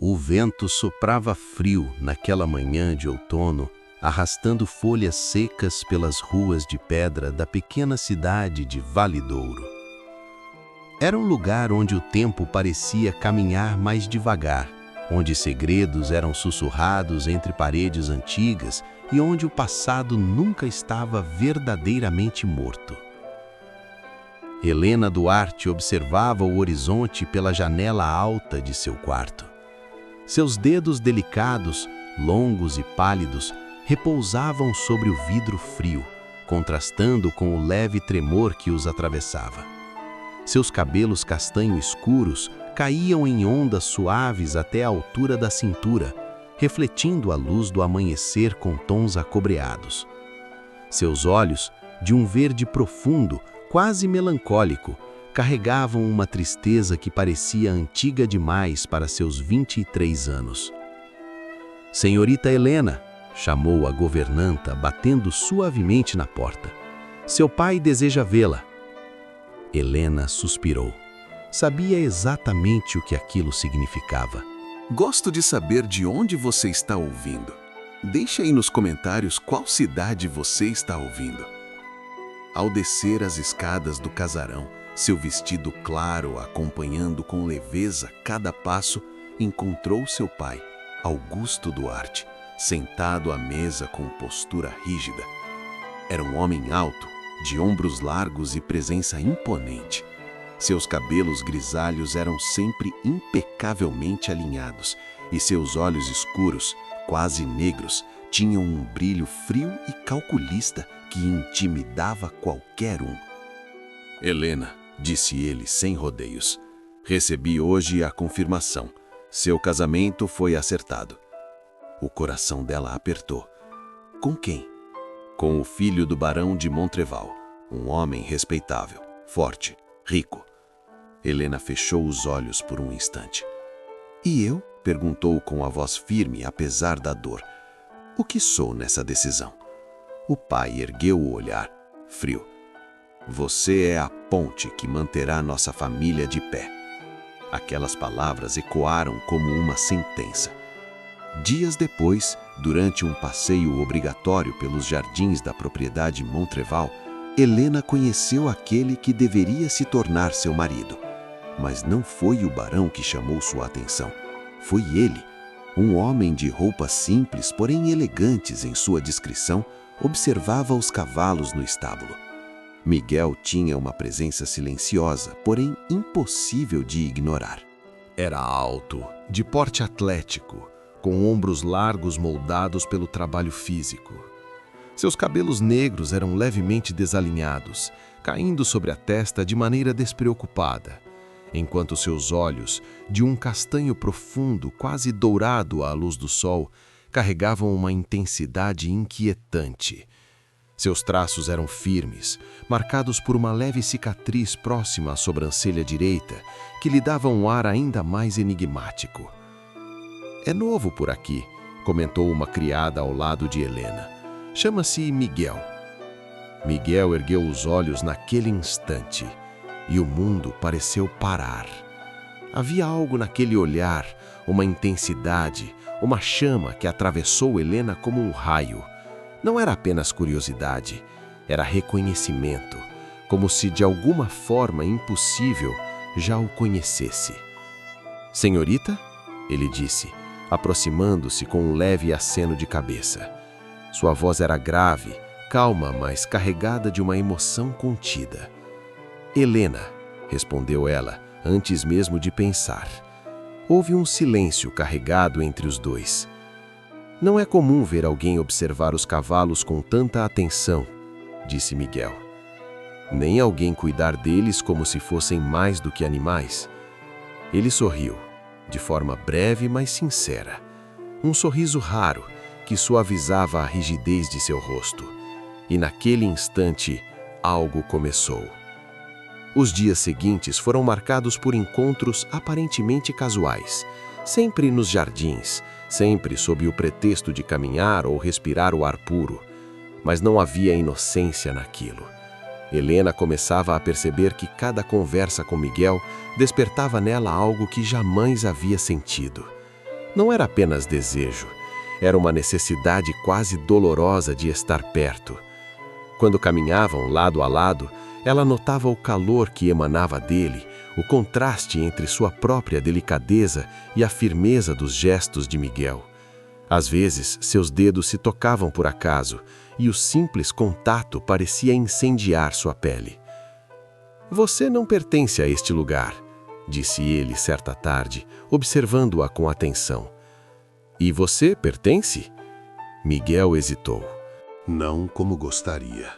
O vento soprava frio naquela manhã de outono, arrastando folhas secas pelas ruas de pedra da pequena cidade de Vale Douro. Era um lugar onde o tempo parecia caminhar mais devagar, onde segredos eram sussurrados entre paredes antigas e onde o passado nunca estava verdadeiramente morto. Helena Duarte observava o horizonte pela janela alta de seu quarto. Seus dedos delicados, longos e pálidos, repousavam sobre o vidro frio, contrastando com o leve tremor que os atravessava. Seus cabelos castanho escuros caíam em ondas suaves até a altura da cintura, refletindo a luz do amanhecer com tons acobreados. Seus olhos, de um verde profundo, quase melancólico, carregavam uma tristeza que parecia antiga demais para seus 23 anos. "Senhorita Helena", chamou a governanta, batendo suavemente na porta. "Seu pai deseja vê-la." Helena suspirou. Sabia exatamente o que aquilo significava. Gosto de saber de onde você está ouvindo. Deixe aí nos comentários qual cidade você está ouvindo. Ao descer as escadas do casarão, seu vestido claro acompanhando com leveza cada passo, encontrou seu pai, Augusto Duarte, sentado à mesa com postura rígida. Era um homem alto, de ombros largos e presença imponente. Seus cabelos grisalhos eram sempre impecavelmente alinhados e seus olhos escuros, quase negros, tinham um brilho frio e calculista que intimidava qualquer um. "Helena", disse ele sem rodeios, "recebi hoje a confirmação. Seu casamento foi acertado." O coração dela apertou. Com quem? Com o filho do barão de Montreval, um homem respeitável, forte, rico. Helena fechou os olhos por um instante. "E eu?", perguntou com a voz firme, apesar da dor. "O que sou nessa decisão?" O pai ergueu o olhar, frio. "Você é a ponte que manterá nossa família de pé." Aquelas palavras ecoaram como uma sentença. Dias depois, durante um passeio obrigatório pelos jardins da propriedade Montreval, Helena conheceu aquele que deveria se tornar seu marido. Mas não foi o barão que chamou sua atenção. Foi ele, um homem de roupas simples, porém elegantes em sua descrição, observava os cavalos no estábulo. Miguel tinha uma presença silenciosa, porém impossível de ignorar. Era alto, de porte atlético, com ombros largos moldados pelo trabalho físico. Seus cabelos negros eram levemente desalinhados, caindo sobre a testa de maneira despreocupada, enquanto seus olhos, de um castanho profundo, quase dourado à luz do sol, carregavam uma intensidade inquietante. Seus traços eram firmes, marcados por uma leve cicatriz próxima à sobrancelha direita, que lhe dava um ar ainda mais enigmático. "É novo por aqui", comentou uma criada ao lado de Helena. "Chama-se Miguel." Miguel ergueu os olhos naquele instante e o mundo pareceu parar. Havia algo naquele olhar, uma intensidade, uma chama que atravessou Helena como um raio. Não era apenas curiosidade, era reconhecimento, como se de alguma forma impossível já o conhecesse. "Senhorita?", ele disse, aproximando-se com um leve aceno de cabeça. Sua voz era grave, calma, mas carregada de uma emoção contida. "Helena", respondeu ela, antes mesmo de pensar. Houve um silêncio carregado entre os dois. "Não é comum ver alguém observar os cavalos com tanta atenção", disse Miguel. "Nem alguém cuidar deles como se fossem mais do que animais." Ele sorriu, de forma breve mas sincera. Um sorriso raro que suavizava a rigidez de seu rosto. E naquele instante, algo começou. Os dias seguintes foram marcados por encontros aparentemente casuais, sempre nos jardins, sempre sob o pretexto de caminhar ou respirar o ar puro. Mas não havia inocência naquilo. Helena começava a perceber que cada conversa com Miguel despertava nela algo que jamais havia sentido. Não era apenas desejo, era uma necessidade quase dolorosa de estar perto. Quando caminhavam lado a lado, ela notava o calor que emanava dele, o contraste entre sua própria delicadeza e a firmeza dos gestos de Miguel. Às vezes, seus dedos se tocavam por acaso, e o simples contato parecia incendiar sua pele. "Você não pertence a este lugar", disse ele certa tarde, observando-a com atenção. "E você pertence?" Miguel hesitou. Não como gostaria.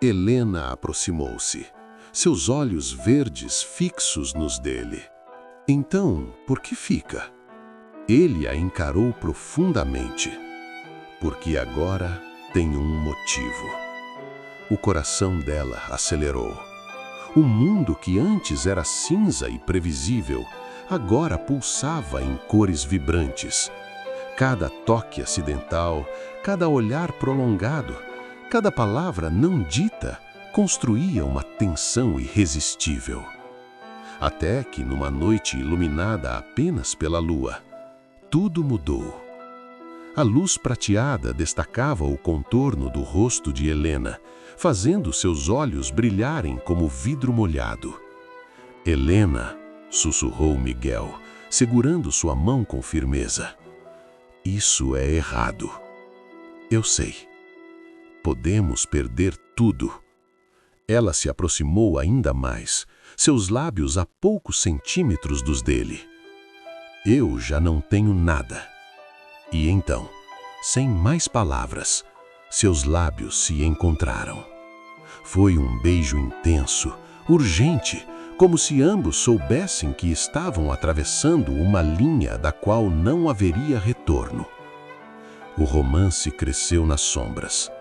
Helena aproximou-se, seus olhos verdes fixos nos dele. Então, por que fica? Ele a encarou profundamente. Porque agora tem um motivo. O coração dela acelerou. O mundo que antes era cinza e previsível, agora pulsava em cores vibrantes. Cada toque acidental, cada olhar prolongado, cada palavra não dita construía uma tensão irresistível. Até que, numa noite iluminada apenas pela lua, tudo mudou. A luz prateada destacava o contorno do rosto de Helena, fazendo seus olhos brilharem como vidro molhado. "Helena", sussurrou Miguel, segurando sua mão com firmeza. "Isso é errado. Eu sei. Podemos perder tudo." Ela se aproximou ainda mais, seus lábios a poucos centímetros dos dele. "Eu já não tenho nada." E então, sem mais palavras, seus lábios se encontraram. Foi um beijo intenso, urgente, como se ambos soubessem que estavam atravessando uma linha da qual não haveria retorno. O romance cresceu nas sombras.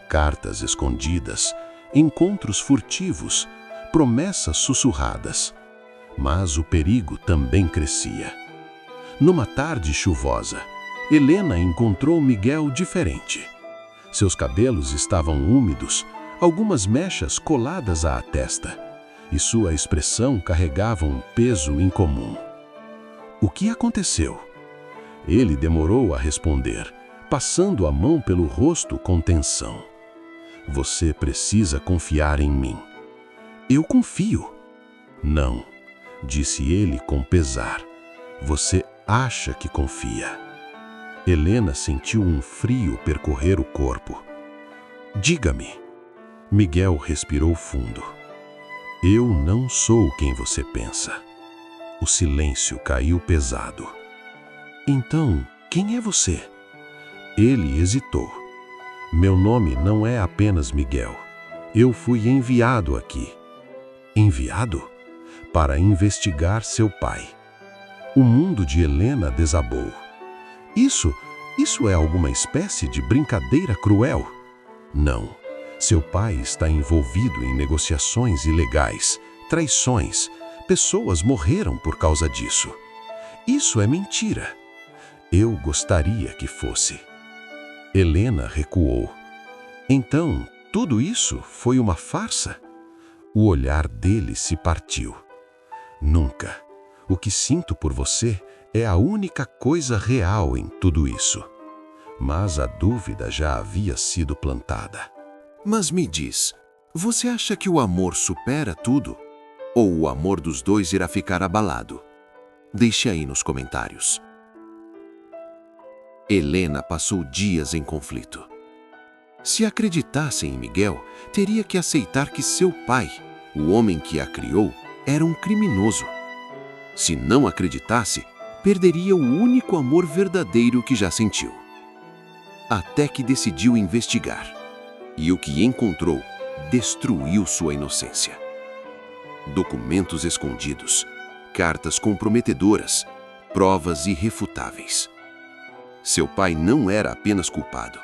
Cartas escondidas, encontros furtivos, promessas sussurradas. Mas o perigo também crescia. Numa tarde chuvosa, Helena encontrou Miguel diferente. Seus cabelos estavam úmidos, algumas mechas coladas à testa, e sua expressão carregava um peso incomum. O que aconteceu? Ele demorou a responder, passando a mão pelo rosto com tensão. "Você precisa confiar em mim." "Eu confio." "Não", disse ele com pesar. "Você acha que confia." Helena sentiu um frio percorrer o corpo. "Diga-me." Miguel respirou fundo. "Eu não sou quem você pensa." O silêncio caiu pesado. "Então, quem é você?" Ele hesitou. "Meu nome não é apenas Miguel. Eu fui enviado aqui." "Enviado?" "Para investigar seu pai." O mundo de Helena desabou. Isso é alguma espécie de brincadeira cruel?" "Não. Seu pai está envolvido em negociações ilegais, traições. Pessoas morreram por causa disso." "Isso é mentira." "Eu gostaria que fosse." Helena recuou. "Então, tudo isso foi uma farsa?" O olhar dele se partiu. "Nunca. O que sinto por você é a única coisa real em tudo isso." Mas a dúvida já havia sido plantada. Mas me diz, você acha que o amor supera tudo? Ou o amor dos dois irá ficar abalado? Deixe aí nos comentários. Helena passou dias em conflito. Se acreditasse em Miguel, teria que aceitar que seu pai, o homem que a criou, era um criminoso. Se não acreditasse, perderia o único amor verdadeiro que já sentiu. Até que decidiu investigar. E o que encontrou destruiu sua inocência. Documentos escondidos, cartas comprometedoras, provas irrefutáveis. Seu pai não era apenas culpado,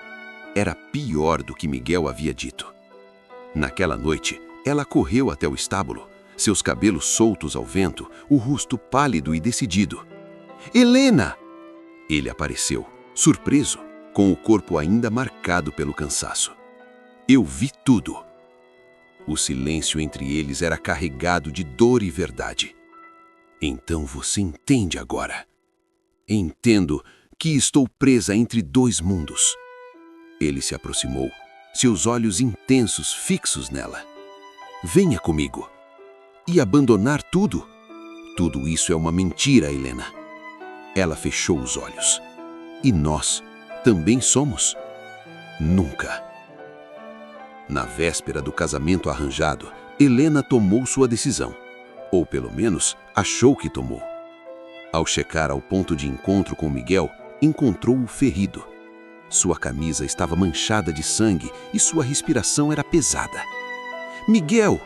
era pior do que Miguel havia dito. Naquela noite, ela correu até o estábulo, seus cabelos soltos ao vento, o rosto pálido e decidido. "Helena!" Ele apareceu, surpreso, com o corpo ainda marcado pelo cansaço. "Eu vi tudo." O silêncio entre eles era carregado de dor e verdade. "Então você entende agora." Entendo que estou presa entre dois mundos. Ele se aproximou, seus olhos intensos fixos nela. Venha comigo. E abandonar tudo? Tudo isso é uma mentira, Helena. Ela fechou os olhos. E nós também somos? Nunca. Na véspera do casamento arranjado, Helena tomou sua decisão. Ou pelo menos, achou que tomou. Ao chegar ao ponto de encontro com Miguel, encontrou-o ferido. Sua camisa estava manchada de sangue e sua respiração era pesada. Miguel!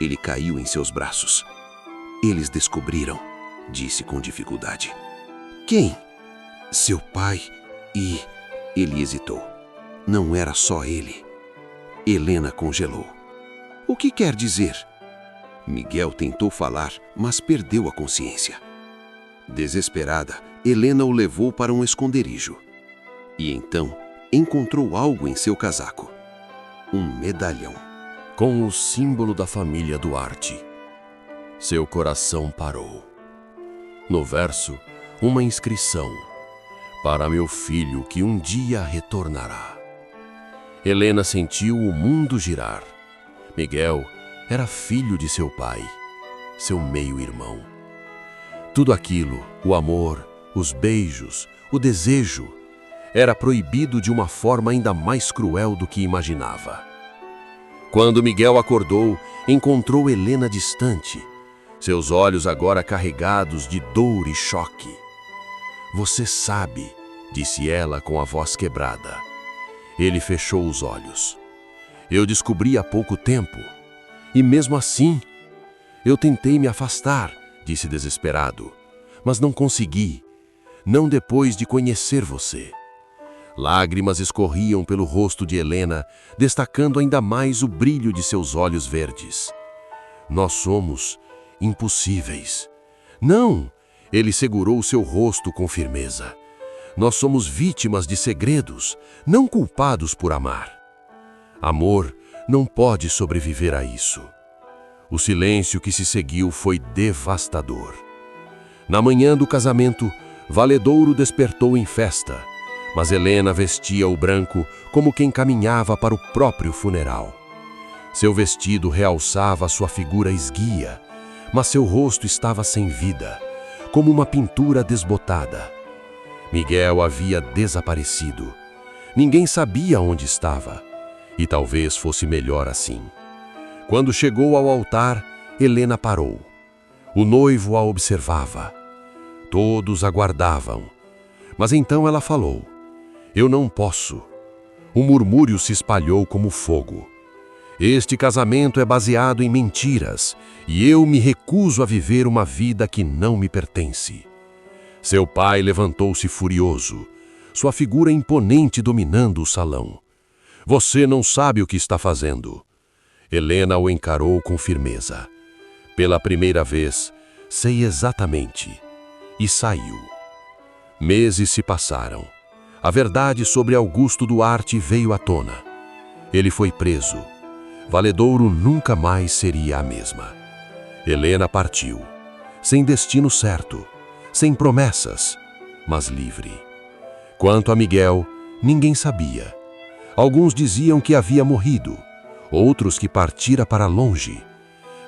Ele caiu em seus braços. Eles descobriram, disse com dificuldade. Quem? Seu pai e... Ele hesitou. Não era só ele. Helena congelou. O que quer dizer? Miguel tentou falar, mas perdeu a consciência. Desesperada, Helena o levou para um esconderijo. E então, encontrou algo em seu casaco. Um medalhão. Com o símbolo da família Duarte. Seu coração parou. No verso, uma inscrição. Para meu filho que um dia retornará. Helena sentiu o mundo girar. Miguel era filho de seu pai, seu meio-irmão. Tudo aquilo, o amor, os beijos, o desejo, era proibido de uma forma ainda mais cruel do que imaginava. Quando Miguel acordou, encontrou Helena distante, seus olhos agora carregados de dor e choque. Você sabe, disse ela com a voz quebrada. Ele fechou os olhos. Eu descobri há pouco tempo. E mesmo assim, eu tentei me afastar, disse desesperado. Mas não consegui. Não depois de conhecer você. Lágrimas escorriam pelo rosto de Helena, destacando ainda mais o brilho de seus olhos verdes. Nós somos impossíveis. Não! Ele segurou seu rosto com firmeza. Nós somos vítimas de segredos, não culpados por amar. Amor não pode sobreviver a isso. O silêncio que se seguiu foi devastador. Na manhã do casamento, Valedouro despertou em festa, mas Helena vestia o branco como quem caminhava para o próprio funeral. Seu vestido realçava sua figura esguia, mas seu rosto estava sem vida, como uma pintura desbotada. Miguel havia desaparecido. Ninguém sabia onde estava, e talvez fosse melhor assim. Quando chegou ao altar, Helena parou. O noivo a observava. Todos aguardavam. Mas então ela falou: Eu não posso. O murmúrio se espalhou como fogo. Este casamento é baseado em mentiras, e eu me recuso a viver uma vida que não me pertence. Seu pai levantou-se furioso, sua figura imponente dominando o salão. Você não sabe o que está fazendo. Helena o encarou com firmeza. Pela primeira vez, sei exatamente. E saiu. Meses se passaram. A verdade sobre Augusto Duarte veio à tona. Ele foi preso. Valedouro nunca mais seria a mesma. Helena partiu, sem destino certo, sem promessas, mas livre. Quanto a Miguel, ninguém sabia. Alguns diziam que havia morrido, outros que partira para longe.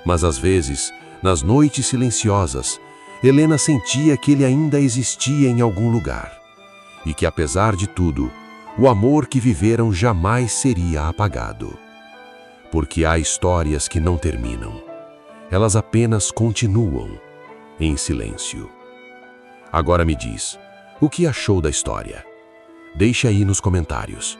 Mas às vezes, nas noites silenciosas, Helena sentia que ele ainda existia em algum lugar. E que, apesar de tudo, o amor que viveram jamais seria apagado. Porque há histórias que não terminam. Elas apenas continuam, em silêncio. Agora me diz, o que achou da história? Deixe aí nos comentários.